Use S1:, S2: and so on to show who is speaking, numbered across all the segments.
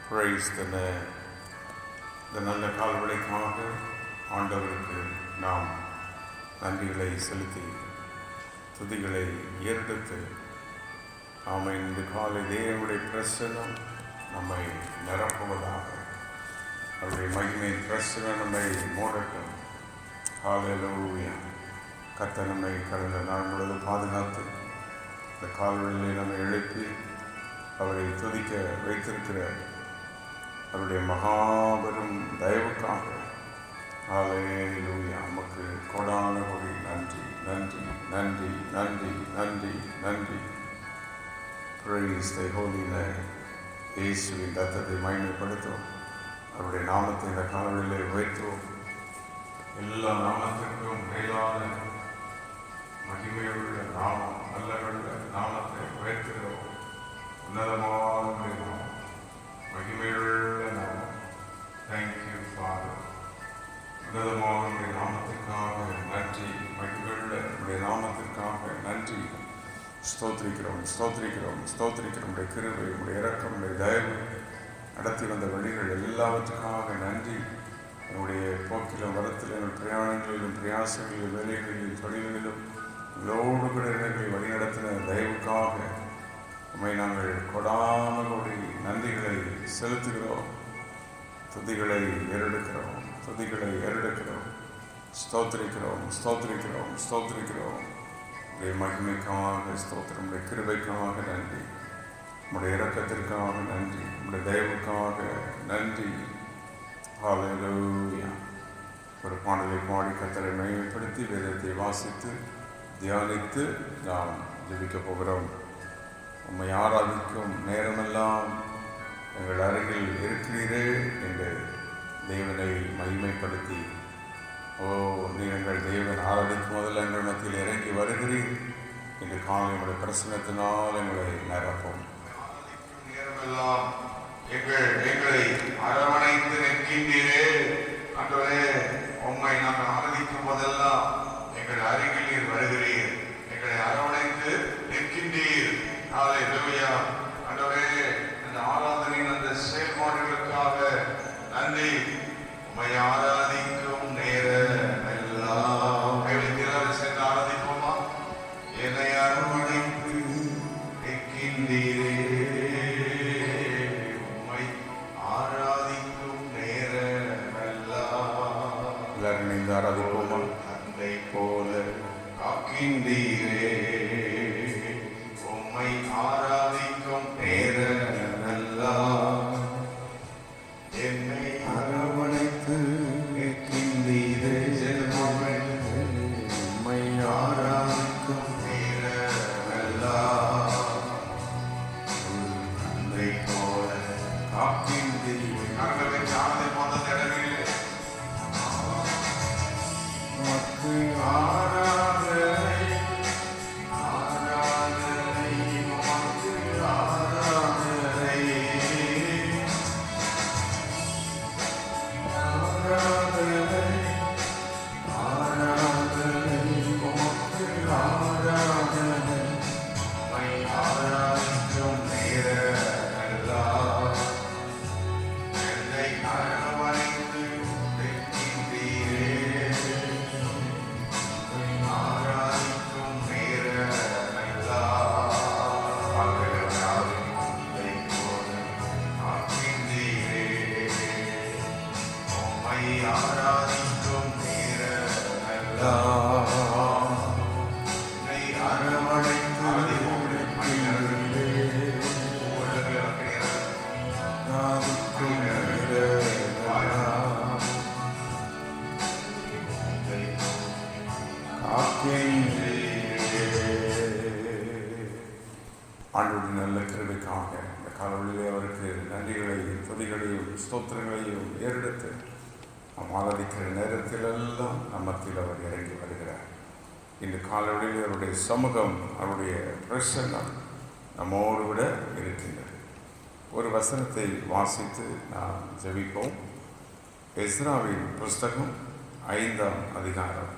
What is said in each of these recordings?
S1: Praise the Lord. இந்த நல்ல கால்வளைக்காக ஆண்டவருக்கு நாம் நன்றிகளை செலுத்தி துதிகளை ஏறெடுத்து நாம இந்த காலை தேவனுடைய பிரசன்னம் நம்மை நிரப்புவதாக, அவருடைய மகிமை பிரசன்னம் நம்மை மூடட்டும். ஹல்லேலூயா. கர்த்தர் நம்மை கடந்த நாள் முழுவதும் பாதுகாத்து இந்த கால்வழியை நம்மை எழுப்பி அவரை துதிக்க வைத்திருக்கிற அவருடைய மகாபெரும் தயவுக்காக ஹல்லேலூயா நமக்கு கொடான கொடி நன்றி நன்றி நன்றி நன்றி நன்றி நன்றி. Praise the holy name. இயேசுவின் ரத்தத்தை மகிமைப்படுத்துவோம். அவருடைய நாமத்தை இந்த காலவெளியிலே உயர்த்துவோம். எல்லா நாமத்திற்கும் மேலான மகிமையுள்ள நாமம், நல்லவருள்ள நாமத்தை உயர்த்துகிறோம். உன்னதமான நாமம், மகிமையுள்ள நாமம். Thank you father. உன்னதமான நாமத்திற்காக நன்றி, மகிமையுள்ள உடைய நாமத்திற்காக நன்றி. ஸ்தோத்திரிக்கிறோம் ஸ்தோத்திரிக்கிறோம் ஸ்தோத்திரிக்கிறோம். உடைய கிருபை, உடைய இரக்கம், உடைய தயவு, நடத்தி வந்த வழிகள் எல்லாவற்றுக்காக நன்றி. என்னுடைய போக்கிலும் வரத்திலும் எங்கள் பிரயாணங்களிலும் பிரயாசங்களிலும் வேலைகளிலும் தொழில்களிலும் எங்களோடு கூட இடங்களை வழிநடத்தின தயவுக்காக உண்மை நாங்கள் கொடான கொடி நன்றிகளை செலுத்துகிறோம். துதிகளை ஏறெடுக்கிறோம், துதிகளை ஏறெடுக்கிறோம். ஸ்தோத்திரிக்கிறோம் ஸ்தோத்திரிக்கிறோம் ஸ்தோத்திரிக்கிறோம். உடைய மகிமைக்காக ஸ்தோத்திரம், உடைய கிருபைக்காக நன்றி, உடைய இரக்கத்திற்காக நன்றி, உடைய தயவுக்காக நன்றி. ஹல்லேலூயா. ஒரு பாடலை பாடி கர்த்தரை மகிமைப்படுத்தி வேதத்தை வாசித்து தியானித்து நாம் ஜெபிக்கப் போகிறோம். உம்மை ஆராதிக்கும் நேரமெல்லாம் எங்கள் அருகில் இருக்கிறீரே என்று தேவனை மகிமைப்படுத்தி, ஓ நீ எங்கள் தேவன் ஆராதிக்கும் முதல்ல எங்கள் மத்தியில் இறங்கி வருகிறீர் என்று காலை உங்களுடைய பிரசன்னத்தினால் எங்களை நிரப்பும்.
S2: நேரமெல்லாம் எங்களை அரவணைத்து நிற்கின்றீரே ஆண்டவரே, உம்மை நாங்கள் ஆராதிக்கும் போதெல்லாம் எங்கள் அருகில் நீர் வருகிறீர், எங்களை அரவணைத்து நிற்கின்றீர். ஹல்லேலூயா. ஆண்டவரே, அந்த ஆராதனையின் அந்த செயல்பாடுகளுக்காக நன்றி. உம்மை ஆராதிக்கும் நேரம் எல்லாம் சென்று ஆராதிப்போமா? என்னை அரவணைத்து நிற்கின்றீரே,
S1: ஆராதிப்போமா?
S2: தந்தை போல காக்கின்றீரே, உம்மை ஆராதிக்கும் நேரமெல்லாம் என்னை அரவணைத்து நிற்கின்றீரே, உம்மை ஆராதிக்கும் நேரமெல்லாம் தந்தை போல காக்கின்றீரே. நாங்கள் ஆராதை போன இடங்களிலே ஆராதனை ஆராதனை உமக்கு ஆராதனை ஆராதனை ஆராதனை உமக்கு ஆராதனை. உம்மை ஆராதிக்கும் நேரமெல்லாம் என்னை அரவணைத்து நிற்கின்றீரே, ஆராதிக்கும் நேரமெல்லாம் ஆராதனை போல காக்கின்றீரே, உம்மை ஆராதிக்கும் நேரமெல்லாம் என்னை அரவணைத்து நிற்கின்றீரே, ஆராதிக்கும் நேரமெல்லாம்
S1: ஆண்டவருடைய நல்ல கிருபைக்காக இந்த காலவெளியிலே அவருக்கு நன்றிகளையும் துதிகளையும் ஸ்தோத்திரங்களையும் ஏறெடுத்து நாம் ஆராதிக்கிற நேரத்திலெல்லாம் நம்மத்தில் அவர் இறங்கி வருகிறார். இந்த காலவெளியில் அவருடைய சமூகம், அவருடைய பிரசன்னம் நம்மோடு விட இருக்கின்றது. ஒரு வசனத்தை வாசித்து நாம் ஜெபிப்போம். எஸ்ராவின் புஸ்தகம் 5ஆம் அதிகாரம்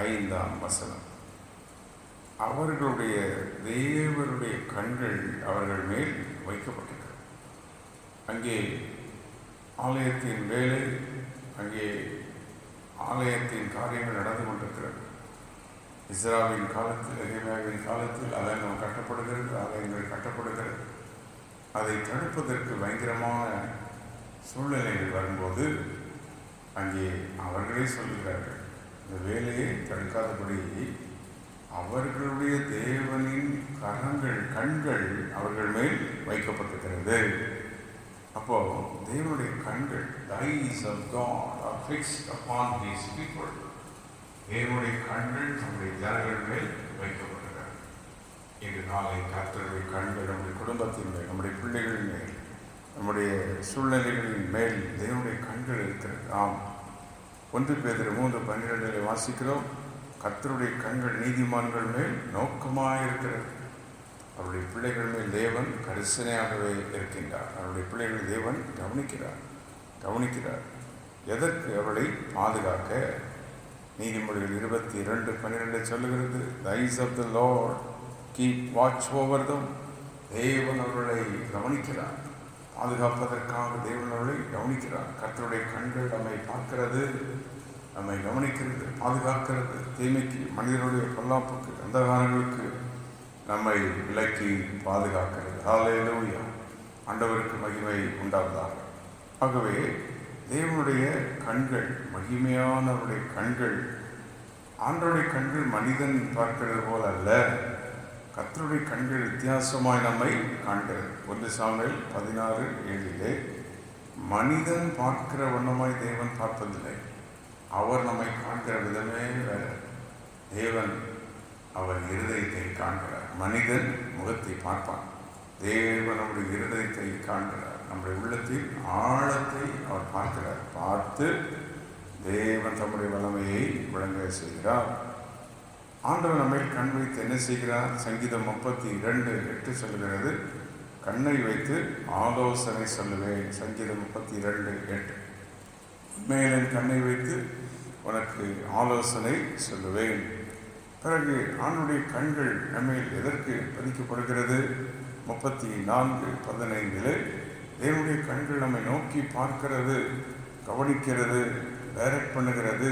S1: 5ஆம் வசனம். அவர்களுடைய தேவருடைய கண்கள் அவர்கள் மேல் வைக்கப்பட்டது. அங்கே ஆலயத்தின் வேலை, அங்கே ஆலயத்தின் காரியங்கள் நடந்து கொண்டிருக்கிறது. இஸ்ராவின் காலத்தில், எரேமியாவின் காலத்தில் ஆலயங்கள் கட்டப்படுகிறது. அதை தடுப்பதற்கு பயங்கரமான சூழ்நிலைகள் வரும்போது அங்கே அவர்களே சொல்கிறார்கள், இந்த வேலையை தடுக்காதபடி அவர்களுடைய தேவனின் கண்கள் அவர்கள் மேல் வைக்கப்பட்டிருக்கிறது. அப்போ தேவனுடைய கண்கள், the eyes of God are fixed upon his people. தேவனுடைய கண்கள் நம்முடைய ஜனங்கள் மேல் வைக்கப்பட்டிருக்கிறது. இன்று நாளை கர்த்தருடைய கண்கள் நம்முடைய குடும்பத்தின் மேல், நம்முடைய பிள்ளைகளின் மேல், நம்முடைய சூழ்நிலைகளின் மேல் தேவனுடைய கண்கள் இருக்கிறது. ஆம், 1 பேதுரு 3:12 வாசிக்கிறோம், கர்த்தருடைய கண்கள் நீதிமான்கள் மேல் நோக்கமாயிருக்கிறது. அவருடைய பிள்ளைகள் மேல் தேவன் கரிசனையாகவே இருக்கின்றார். அவருடைய பிள்ளைகள் தேவன் கவனிக்கிறார். எதற்கு? அவளை பாதுகாக்க. நீதிமொழிகள் 22:12 சொல்லுகிறது, the eyes of the Lord keep watch over them. தேவன் அவர்களை கவனிக்கிறார். பாதுகாப்பதற்காக தேவன் அவர்களை கவனிக்கிறார். கர்த்தருடைய கண்கள் நம்மை பார்க்கிறது, நம்மை கவனிக்கிறது, பாதுகாக்கிறது. தீமைக்கு, மனிதனுடைய பொல்லாப்புக்கு, அந்தகாரங்களுக்கு நம்மை விலக்கி பாதுகாக்கிறது. ஹல்லேலூயா! ஆண்டவருக்கு மகிமை உண்டாவதாக. ஆகவே தேவனுடைய கண்கள், மகிமையானவருடைய கண்கள், ஆண்டவருடைய கண்கள் மனிதன் பார்க்கிறது போல அல்ல. கர்த்தருடைய கண்கள் வித்தியாசமாய் நம்மை காண்கிறது. 1 சாமுவேல் 16:7 மனிதன் பார்க்கிற வண்ணமாய் தேவன் பார்ப்பதில்லை. அவர் நம்மை காண்கிற விதமே வேற. தேவன் அவர் இருதயத்தை காண்கிறார். மனிதன் முகத்தை பார்ப்பான், தேவன் நம்முடைய இருதயத்தை காண்கிறார். நம்முடைய உள்ளத்தின் ஆழத்தை அவர் பார்க்கிறார். பார்த்து தேவன் தம்முடைய வல்லமையை விளங்க செய்கிறார். ஆண்டவர் நம்மை கண் வைத்து என்ன செய்கிறார்? சங்கீதம் 32:8 சொல்கிறது, கண்ணை வைத்து ஆலோசனை சொல்லுவேன். சங்கீதம் 32:8 உண்மையில் என் கண்ணை வைத்து உனக்கு ஆலோசனை சொல்லுவேன். பிறகு ஆண்டுடைய கண்கள் நம்மை எதற்கு பதிக்கப்படுகிறது? 34:15 தேவனுடைய கண்கள் நம்மை நோக்கி பார்க்கிறது, கவனிக்கிறது, டைரக்ட் பண்ணுகிறது.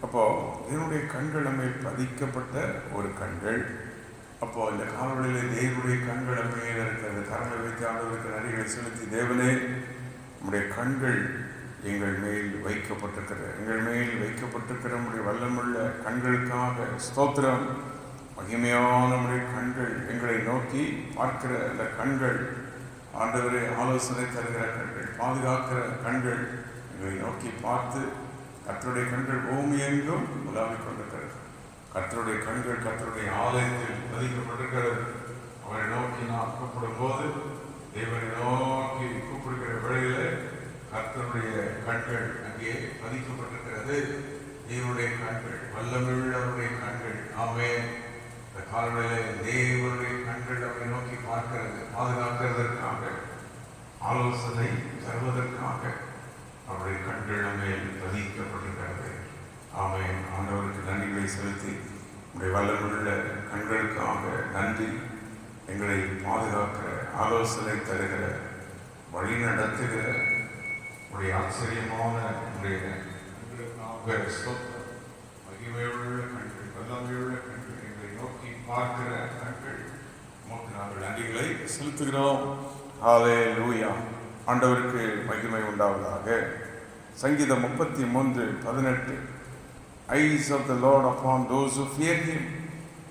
S1: அப்போ தேவனுடைய கண்கள் நம்மை பதிக்கப்பட்ட ஒரு கண்கள். அப்போ இந்த காலவெளியில் தேவனுடைய கண்கள் நம்மை இருக்கிறது. கரங்களை வைத்து ஆண்டவருக்கு நன்றிகளை செலுத்தி, தேவனே நம்முடைய கண்கள் எங்கள் மேல் வைக்கப்பட்டிருக்கிறது, எங்கள் மேல் வைக்கப்பட்டிருக்கிற நம்முடைய வல்லமுள்ள கண்களுக்காக ஸ்தோத்திரம். மகிமையான நம்முடைய கண்கள், எங்களை நோக்கி பார்க்கிற அந்த கண்கள், ஆண்டவரை ஆலோசனை தருகிற கண்கள், பாதுகாக்கிற கண்கள், எங்களை நோக்கி பார்த்து. கர்த்தருடைய கண்கள் பூமி எங்கும் உலாவிக் கொண்டிருக்கிறது. கர்த்தருடைய கண்கள் கர்த்தருடைய ஆலயத்தில் பதிக்கப்பட்டிருக்கிறது. அவரை நோக்கி நாம் கூப்பிடும் போது, தேவனை நோக்கி கூப்பிடுகிற வேளையிலே கர்த்தருடைய கண்கள் அங்கே பதிக்கப்பட்டிருக்கிறது. தேவனுடைய கண்கள், வல்லமையுள்ளவருடைய கண்கள். ஆமென். இந்த காலங்களிலே தேவனுடைய கண்கள் நம்மை நோக்கி பார்க்கிறது, பாதுகாக்கிறதற்காக, ஆலோசனை தருவதற்காக அவருடைய கண்கள் நம்மை பதிக்கப்பட்டிருக்கிறது. ஆமென். ஆண்டவருக்கு நன்றிகளை செலுத்தி, நம்முடைய வல்லமையுள்ள கண்களுக்காக நன்றி. எங்களை பாதுகாக்கிற, ஆலோசனை தருகிற, வழி நடத்துகிற உடைய ஆச்சரியமான உடைய மகிமையுள்ள கண்கள், வல்லமையுள்ள கண்கள், எங்களை நோக்கி பார்க்கிற கண்கள், நமக்கு நாங்கள் நன்றிகளை செலுத்துகிறோம். ஹல்லேலூயா! ஆண்டவருக்கு மகிமை உண்டாவதாக. சங்கீதம் 33:18 eyes of the Lord upon those who fear him.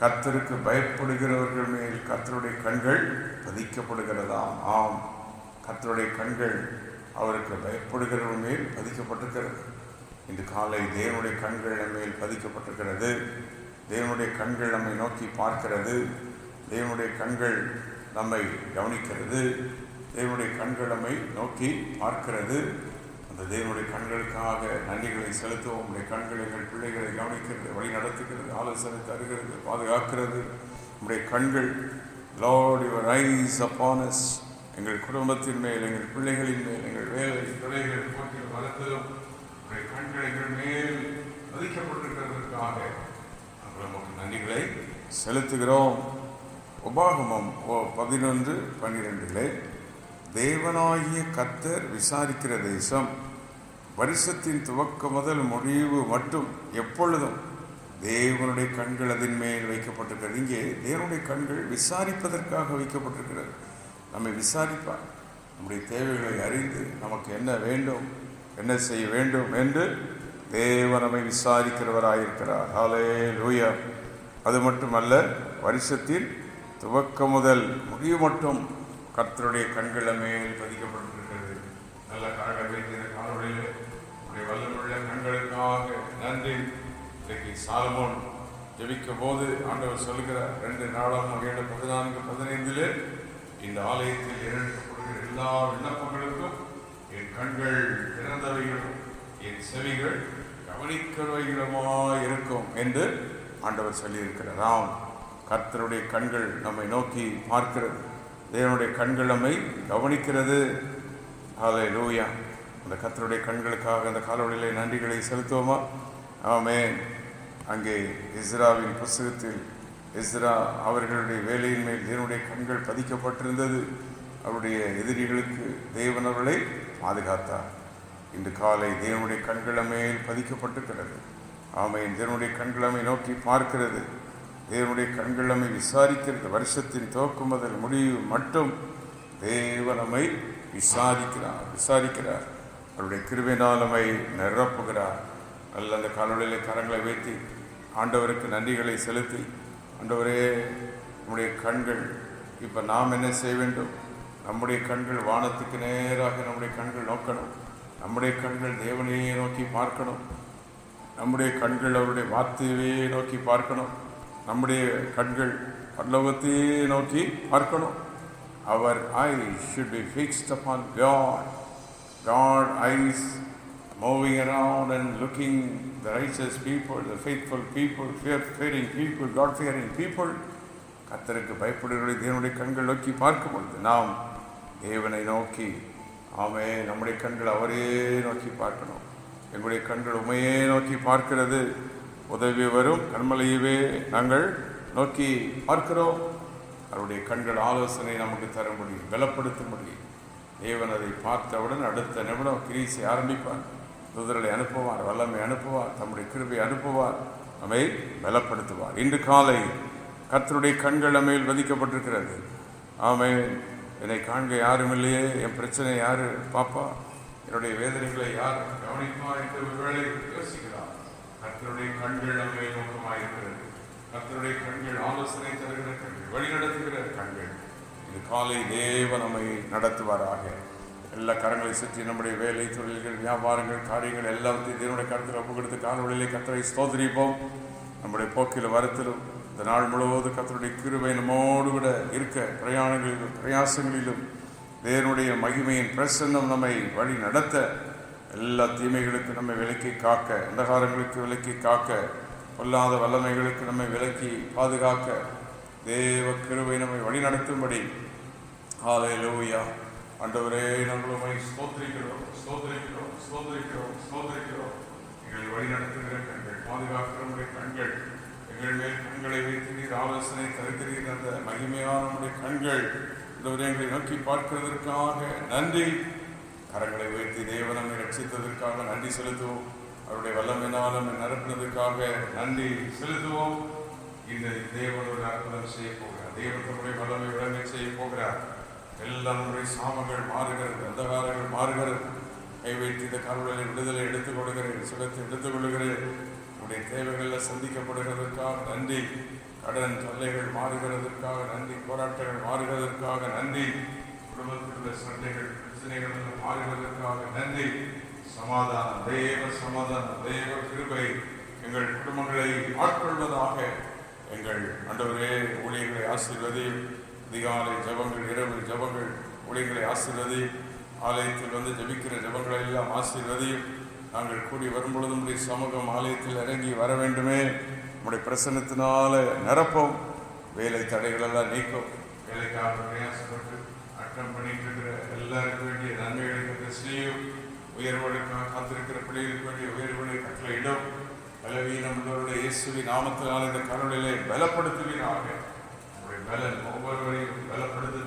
S1: கர்த்தருக்கு பயப்படுகிறவர்கள் மேல் கர்த்தருடைய கண்கள் பதிக்கப்படுகிறதாம். ஆம், கர்த்தருடைய கண்கள் அவருக்கு பயப்படுகிறவர்கள் மேல் பதிக்கப்பட்டிருக்கிறது. இன்று காலை தேவனுடைய கண்கள் நம்ம மேல் பதிக்கப்பட்டிருக்கிறது. தேவனுடைய கண்கள் நம்மை நோக்கி பார்க்கிறது. தேவனுடைய கண்கள் நம்மை கவனிக்கிறது. தேவனுடைய கண்கள் நம்மை நோக்கி பார்க்கிறது. அந்த தேவனுடைய கண்களுக்காக நன்றிகளை செலுத்துவோம். உங்களுடைய கண்கள் எங்கள் பிள்ளைகளை கவனிக்கிறது, வழி நடத்துகிறது, ஆலோசனை தருகிறது, பாதுகாக்கிறது. உங்களுடைய கண்கள், Lord, your eyes upon us, எங்கள் குடும்பத்தின் மேல், எங்கள் பிள்ளைகளின் மேல், எங்கள் வேலை துறைகள் போன்ற வளர்த்தலும் உங்களுடைய கண்கள் எங்கள் மேல் பதிக்கப்பட்டிருக்கிறதற்காக நாங்கள் நமக்கு நன்றிகளை செலுத்துகிறோம். உபாகமம் 11:12 தேவனாகிய கர்த்தர் விசாரிக்கிற தேசம், வருஷத்தின் துவக்கம் முதல் முடிவு மட்டும் எப்பொழுதும் தேவனுடைய கண்கள் அதன் மேல் வைக்கப்பட்டிருக்கிறது. இங்கே தேவனுடைய கண்கள் விசாரிப்பதற்காக வைக்கப்பட்டிருக்கிறது. நம்மை விசாரிப்பார். நம்முடைய தேவைகளை அறிந்து நமக்கு என்ன வேண்டும், என்ன செய்ய வேண்டும் என்று தேவன் நம்மை விசாரிக்கிறவராயிருக்கிறார். ஹல்லேலூயா. அது மட்டுமல்ல, வருஷத்தின் துவக்கம் முதல் முடிவு மட்டும் கர்த்தருடைய கண்கள் மேல் பதிக்கப்பட்டிருக்கிறது. நல்ல கரங்களை வைத்து இந்த காணொளியில் உடைய வல்லமுள்ள கண்களுக்காக நன்றி. இன்றைக்கு சாலமோன் ஜெபிக்கும் போது ஆண்டவர் சொல்கிறார், 2 நாளாகமம் 7:14-15 இந்த ஆலயத்தில் ஏறெடுக்கப்படுகிற எல்லா விண்ணப்பங்களுக்கும் என் கண்கள் திறந்தவைகளும் என் செவிகள் கவனிக்கிறவைகளுமாய் இருக்கும் என்று ஆண்டவர் சொல்லியிருக்கிறார். ஆம், கர்த்தருடைய கண்கள் நம்மை நோக்கி பார்க்கிறது. தேவனுடைய கண்கள் நம்மை கவனிக்கிறது. ஹல்லேலூயா. அந்த கர்த்தருடைய கண்களுக்காக அந்த காலவழியிலே நன்றிகளை செலுத்துவோமா? ஆமென். அங்கே எஸ்ராவின் புஸ்தகத்தில் எஸ்ரா அவர்களுடைய வேலையின் மேல் தேவனுடைய கண்கள் பதிக்கப்பட்டிருந்தது. அவருடைய எதிரிகளுக்கு தேவன் அவர்களை பாதுகாத்தார். இன்று காலை தேவனுடைய கண்கள் மேல் பதிக்கப்பட்டிருக்கிறது. ஆமென். தேவனுடைய கண்கள் நம்மை நோக்கி பார்க்கிறது. தேவனுடைய கண்கள் நம்மை விசாரிக்கிறது. வருஷத்தின் துவக்கம் முதல் முடிவு மட்டும் தேவன் நம்மை விசாரிக்கிறார். அவருடைய கிருபையினால் நம்மை நிரப்புகிறார். நல்ல அந்த காலொளியிலே கரங்களை வைத்து ஆண்டவருக்கு நன்றிகளை செலுத்தி, ஆண்டவரே நம்முடைய கண்கள் இப்போ நாம் என்ன செய்ய வேண்டும்? நம்முடைய கண்கள் வானத்துக்கு நேராக நம்முடைய கண்கள் நோக்கணும். நம்முடைய கண்கள் தேவனையே நோக்கி பார்க்கணும். நம்முடைய கண்கள் அவருடைய வார்த்தையவே நோக்கி பார்க்கணும். நம்முடைய கண்கள் பரலோகத்தையே நோக்கி பார்க்கணும். Our eyes should be fixed upon God. God eyes moving around and looking the righteous people, the faithful people, fear-fearing people, God-fearing people. கர்த்தருக்கு பயப்படுகிற தேவனுடைய கண்கள் நோக்கி பார்க்கும் பொழுது நாம் தேவனை நோக்கி, ஆமே, நம்முடைய கண்கள் அவரே நோக்கி பார்க்கணும். எங்களுடைய கண்கள் உமையே நோக்கி பார்க்கிறது. உதவி வரும் கண்மலையவே நாங்கள் நோக்கி பார்க்கிறோம். அவருடைய கண்கள் ஆலோசனை நமக்கு தர முடியும், பலப்படுத்த முடியும். தேவன் அதை பார்த்தவுடன் அடுத்த நிமிடம் கிரீசை ஆரம்பிப்பார். தூதர்களை அனுப்புவார், வல்லமை அனுப்புவார், தம்முடைய கிருபை அனுப்புவார், நம்மை பலப்படுத்துவார். இன்று காலை கர்த்தருடைய கண்கள் நம்மையில் வதிக்கப்பட்டிருக்கிறது. ஆமே, என்னை காண்க யாரும் இல்லையே, என் பிரச்சனை யார் பாப்பா, என்னுடைய வேதனைகளை யார் கவனிப்பா என்று ஒருவேளை யோசிக்கிறார். கர்த்தருடைய கண்கள் நம்மை நோக்கமாயிருக்கிறது. கர்த்தருடைய கண்கள் ஆலோசனை தருகிற கண்கள், வழிநடத்துகிற கண்கள். இது காலை தேவன் நம்மை நடத்துவாராக. எல்லா கரங்களை சுற்றி நம்முடைய வேலை, தொழில்கள், வியாபாரங்கள், காரியங்கள் எல்லாத்தையும் தேவனுடைய கருத்தில் ஒப்புக்கொடுத்து காலவழியிலே கர்த்தரை ஸ்தோத்திரிப்போம். நம்முடைய போக்கிலும் வரத்திலும் இந்த நாள் முழுவதும் கர்த்தருடைய கிருபை நம்மோடு கூட இருக்க, பிரயாணங்களிலும் பிரயாசங்களிலும் தேவனுடைய மகிமையின் பிரசன்னம் நம்மை வழி நடத்த, எல்லா தீமைகளுக்கு நம்மை விலக்கி காக்க, அந்தகாரங்களுக்கு விலக்கி காக்க, பொல்லாத வல்லமைகளுக்கு நம்மை விலக்கி பாதுகாக்க தேவ கிருபை நம்மை வழி நடத்தும்படி. ஹல்லேலூயா. ஆண்டவரே, நாங்கள் உம்மை ஸ்தோத்திரிக்கிறோம். எங்களை வழி நடத்துகிற கண்கள், பாதுகாக்கிற நம்முடைய கண்கள், எங்கள் மேல் கண்களை வைத்து நீர் ஆலோசனை தருகிறீர். அந்த மகிமையான நம்முடைய கண்கள் ஆண்டவரே எங்களை நோக்கி பார்க்கிறதற்காக நன்றி. கரங்களை வைத்து தேவன் நம்மை ரட்சித்ததற்காக நன்றி செலுத்துவோம். அவருடைய வல்லமையினால் நம்மை நிரப்பினதற்காக நன்றி செலுத்துவோம். இந்த தேவன் ஒரு அற்புதம் செய்ய போகிறார். தேவன் நம்முடைய வல்லமை விளங்க செய்ய போகிறார். எல்லா நம்முடைய சாமங்கள் மாறுகிறது, அந்தகாரங்கள் மாறுகிறது. கை வைத்து இந்த கருவிலை விடுதலை எடுத்துக் கொள்கிறேன், சுகத்தை எடுத்துக் கொள்கிறேன். உடைய தேவைகளில் சந்திக்கப்படுகிறதற்காக நன்றி. கடன் தொல்லைகள் மாறுகிறதற்காக நன்றி. போராட்டங்கள் மாறுகிறதற்காக நன்றி. குடும்பத்தில் உள்ள சண்டைகள், பிரச்சனைகள் மாறுகிறதற்காக நன்றி. சமாதானம், தேவ கிருபை எங்கள் குடும்பங்களை ஆட்கொள்வதாக. எங்கள் ஆண்டவரே ஊழியர்களை ஆசீர்வதியும். அதிகாலை ஜபங்கள், இரவு ஜபங்கள், ஊழியர்களை ஆசீர்வதியும். ஆலயத்தில் வந்து ஜபிக்கிற ஜபங்களை எல்லாம் ஆசீர்வதியும். நாங்கள் கூடி வரும்பொழுது உடைய சமூகம் ஆலயத்தில் இறங்கி வர வேண்டுமே. உடைய பிரசன்னத்தினால நிரப்போம். வேலை தடைகளெல்லாம் நீக்கும். வேலைக்காக பிரயாசப்பட்டு அட்டம் பண்ணிட்டு இருக்கிற எல்லாருக்கும் வேண்டிய நன்மைகளுக்கு செய்யும். உயர்வுகளுக்காக காத்திருக்கிற பிள்ளைகளுக்கு வேண்டிய உயர்வுகளை கட்டளையிடும். பலவீனம் உள்ளவருடைய இயேசுவின் நாமத்தினால் இந்த கருணையை பலப்படுத்துவீராக. உங்களுடைய பலன் ஒவ்வொருவரையும் பலப்படுத்து.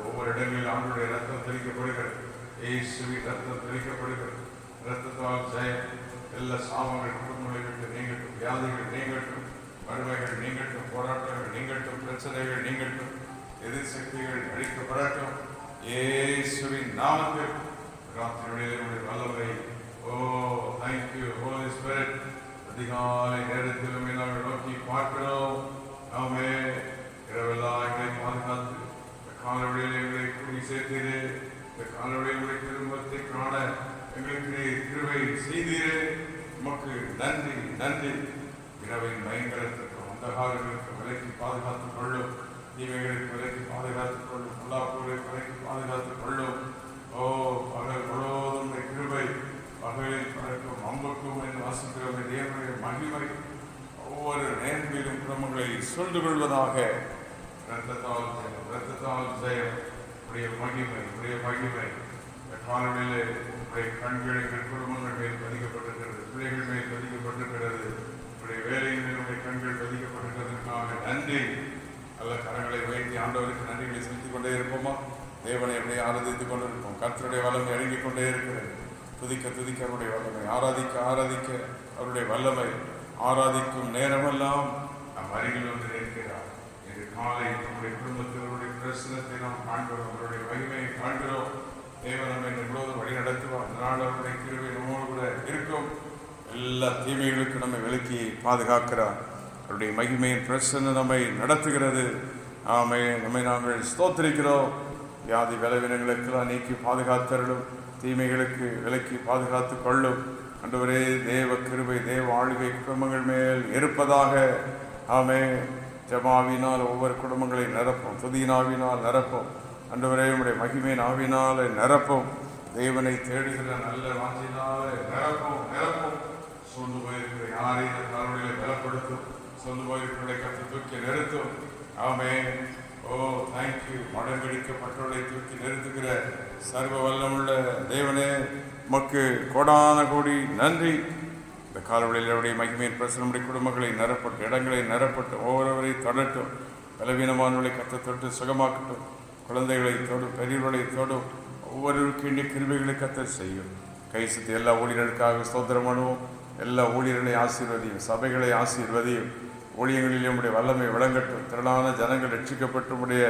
S1: ஒவ்வொரு இடங்களில் ஆண்டுடைய ரத்தம் தெளிக்கப்படுகிறது. இயேசுவின் ரத்தம் தெளிக்கப்படுகிறது. ரத்தத்தால் ஜெயம். எல்லா சாபங்கள் குடும்பங்களை விட்டு நீங்கட்டும், வியாதிகள் நீங்கட்டும், வறுமைகள் நீங்கட்டும், போராட்டங்கள் நீங்கட்டும், பிரச்சனைகள் நீங்கட்டும், எதிர் சக்திகள் அழிக்கப்படட்டும். இயேசுவின் நாமத்தில் ராத்திரியுடைய வல்லமை. ஓ தேங்க்யூ ஹோலி ஸ்பிரிட். அதிகாலை நேரத்திலுமே நாங்கள் நோக்கி பார்க்கிறோம். நாமே இரவெல்லாம் எங்களை பாதுகாத்து இந்த காலவழியில் எங்களை கூடி சேர்த்தீரே. இந்த காலவழியில் திரும்பத்தை காண எங்களுக்கு கிருபை செய்தீரே. உமக்கு நன்றி நன்றி. இரவின் பயங்கரத்திற்கும் அந்தகாரங்களுக்கு விலைக்கு பாதுகாத்துக் கொள்ளும். தீமைகளுக்கு விலைக்கு பாதுகாத்துக் கொள்ளும். பொல்லாப்புகளுக்கு விலைக்கு பாதுகாத்துக் கொள்ளும். ஓ பகல் முழுவதும் கிருபை. பகலில் பறக்கும் அம்புக்கும் என்று வாசிக்கிறோம். தேவனுடைய மகிமை ஒவ்வொரு நேர்மையிலும் குடும்பங்களை சொல்ந்து கொள்வதாக. இரத்தத்தால் ஜெயம், இரத்தத்தால் ஜெயம். உடைய மகிமை, உடைய மகிமை. இந்த காலநிலை உடைய கண்கள் எங்கள் குடும்பங்கள் மேல் பதிக்கப்பட்டிருக்கிறது, பிள்ளைகள் மேல் பதிக்கப்பட்டிருக்கிறது, உடைய வேலையின் மேல் உடைய கண்கள் பதிக்கப்பட்டிருக்கிறதுக்காக நன்றி. நல்ல கரங்களை உயர்த்தி ஆண்டவருக்கு நன்றிகளை செலுத்திக் கொண்டே இருப்போமா? தேவனை எப்படி ஆராதித்துக் கொண்டிருப்போம். கர்த்தருடைய வல்லமை இறங்கிக் கொண்டே இருக்கிறது. துதிக்க துதிக்க அவருடைய வல்லமை, ஆராதிக்க ஆராதிக்க அவருடைய வல்லமை. ஆராதிக்கும் நேரமெல்லாம் நம் அருகில் வந்து நிற்கிறார். இன்று காலை நம்முடைய குடும்பத்தினுடைய பிரசனத்தை நாம் காண்கிறோம், அவருடைய மகிமையை காண்கிறோம். தேவன் நம்மை முழுவதும் வழி நடத்துவார். அந்த நாள் அவருடைய கிருபை நம்மோடு கூட இருக்கும். எல்லா தீமைகளுக்கும் நம்மை விலக்கி பாதுகாக்கிறார். அவருடைய மகிமையின் பிரசன்னம் நம்மை நடத்துகிறது. நம்மை நாங்கள் ஸ்தோத்திரிக்கிறோம். வியாதி பலவீனங்களுக்கெல்லாம் நீக்கி பாதுகாத்தருளும். தீமைகளுக்கு விலக்கி பாதுகாத்து கொள்ளும். ஆண்டவரே, தேவ கிருபை, தேவ ஆளுகை குடும்பங்கள் மேல் இருப்பதாக. ஜெபமாவினால் ஒவ்வொரு குடும்பங்களை நிரப்பும், துதியினாவினால் நிரப்பும். ஆண்டவரே, உம்முடைய மகிமையின் ஆவினாலே நிரப்பும். தேவனை தேடுகிற நல்ல வாஞ்சினாலே நிரப்பும் நிரப்பும். சொந்து போயிருக்கிற யாரையும் இந்த காலவழியை பலப்படுத்தும். சொந்து போயிருக்கிற கத்தை தூக்கி நிறுத்தும். ஓ தேங்க்யூ. மடங்கடிக்கப்பட்டவர்களை தூக்கி நிறுத்துகிற சர்வ வல்லமுள்ள தேவனே, உமக்கு கோடான கோடி நன்றி. இந்த காலவழியிலுடைய மகிமையின் பிரசனமுடைய குடும்பங்களை நிரப்பட்டும், இடங்களை நிரப்பட்டும், ஒவ்வொருவரை தொடட்டும். பலவீனமானவர்களை கத்த தொட்டு சுகமாக்கட்டும். குழந்தைகளை தொடும், பெரியவர்களை தொடும். ஒவ்வொருவருக்கு இன்றைய கிருபைகளை கத்தர் செய்யும். கை சுற்றி எல்லா ஊழியர்களுக்காக ஸ்தோத்திரம் பண்ணுவோம். எல்லா ஊழியர்களை ஆசீர்வதியும், சபைகளை ஆசீர்வதியும். ஊழியங்களிலே உடைய வல்லமை விளங்கட்டும். திரளான ஜனங்கள் ரட்சிக்கப்பட்டு உடைய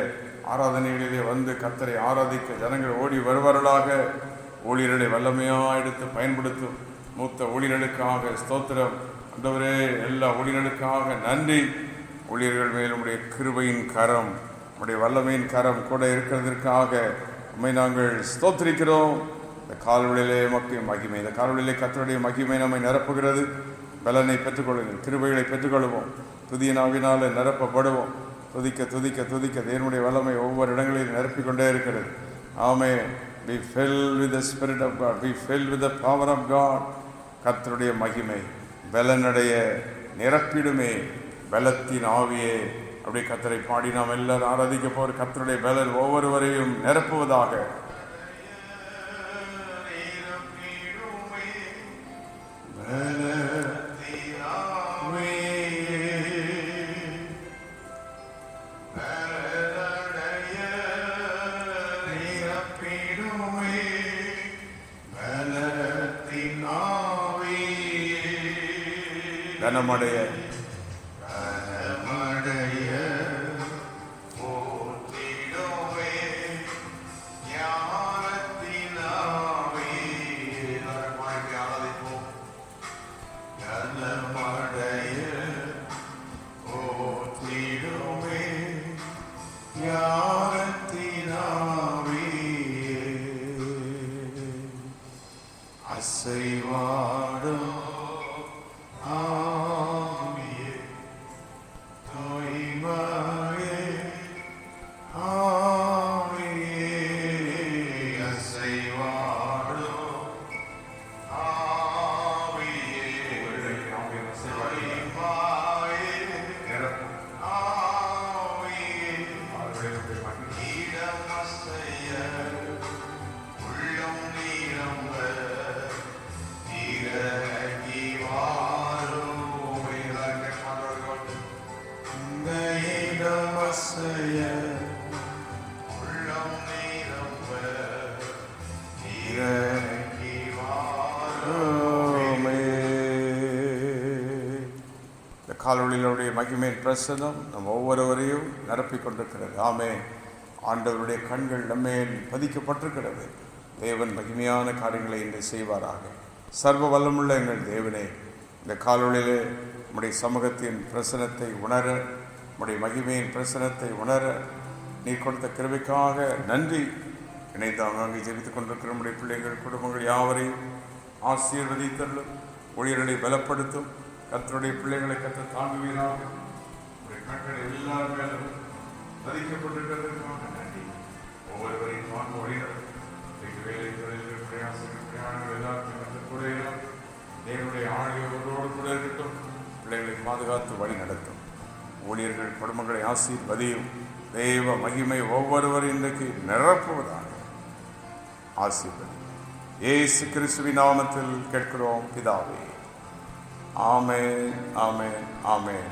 S1: ஆராதனைகளிலே வந்து கத்தரை ஆராதிக்க ஜனங்கள் ஓடி வருவார்களாக. ஊழியர்களை வல்லமையாக எடுத்து பயன்படுத்தும். மூத்த ஊழியர்களுக்காக ஸ்தோத்திரம். ஆண்டவரே, எல்லா ஊழியர்களுக்காக நன்றி. ஊழியர்கள் மேல் உடைய கிருபையின் கரம், உடைய வல்லமையின் கரம் கூட இருக்கிறதற்காக உம்மை நாங்கள் ஸ்தோத்திரிக்கிறோம். இந்த கால்வழியிலே மக்கள் மகிமை, இந்த கால்வழியிலே கர்த்தருடைய மகிமை நம்மை நிரப்புகிறது. பலனை பெற்றுக்கொள்ளுங்கள், கிருபைகளை பெற்றுக்கொள்வோம். துதியினாவினாலே நிரப்பப்படுவோம். துதிக்க துதிக்க துதிக்க தேவனுடைய வல்லமை ஒவ்வொரு இடங்களிலும் நிரப்பிக்கொண்டே இருக்கிறது. Be filled with the Spirit of God. Be filled with the power of God. கர்த்தருடைய மகிமை பலனடைய நிரப்பிடுமே. பலத்தின் ஆவியே. அப்படி கர்த்தரை பாடி நாம் எல்லாரும் ஆராதிக்க போகிற கர்த்தருடைய பலன் ஒவ்வொருவரையும் நிரப்புவதாக. கனமடைய அசைவாடும் ஆவியே காலொளியினுடைய மகிமையின் பிரசனம் நம் ஒவ்வொருவரையும் நிரப்பிக் கொண்டிருக்கிறது. ஆமே. ஆண்டவருடைய கண்கள் நம்மேல் பதிக்கப்பட்டிருக்கிறது. தேவன் மகிமையான காரியங்களை இன்று செய்வாராக. சர்வ வல்லமுள்ள எங்கள் தேவனே, இந்த காலொளியிலே நம்முடைய சமூகத்தின் பிரசனத்தை உணர, நம்முடைய மகிமையின் பிரசனத்தை உணர நீ கொடுத்த கிருபைக்காக நன்றி. இணைந்து அங்கே ஜெபித்துக் கொண்டிருக்கிற நம்முடைய பிள்ளைகள் குடும்பங்கள் யாவரையும் ஆசீர்வதித்தருளும். ஊழியர்களை பலப்படுத்தும். கர்த்தருடைய பிள்ளைகளை கர்த்தர் தாங்குவீராக. கண்கள் எல்லாரும் மேலும் பதிக்கப்பட்டிருக்கிறதுக்காக நன்றி. ஒவ்வொருவரையும் வாங்க வழிநடத்தும். வேலை தொழில்கள் பிரயாசங்கள் பிரயாணங்கள் எல்லாருக்கும் கர்த்தர் கூட தேவனுடைய ஆணையோடு கூட இருக்கட்டும். பிள்ளைகளை பாதுகாத்து வழி நடத்தும். ஊழியர்கள் குடும்பங்களை ஆசீர்வதியும். தேவ மகிமை ஒவ்வொருவரும் இன்றைக்கு நிரப்புவதாக. ஆசீர்வதி. இயேசு கிறிஸ்துவின் நாமத்தில் கேட்கிறோம் பிதாவே. ஆமென், ஆமென், ஆமென்.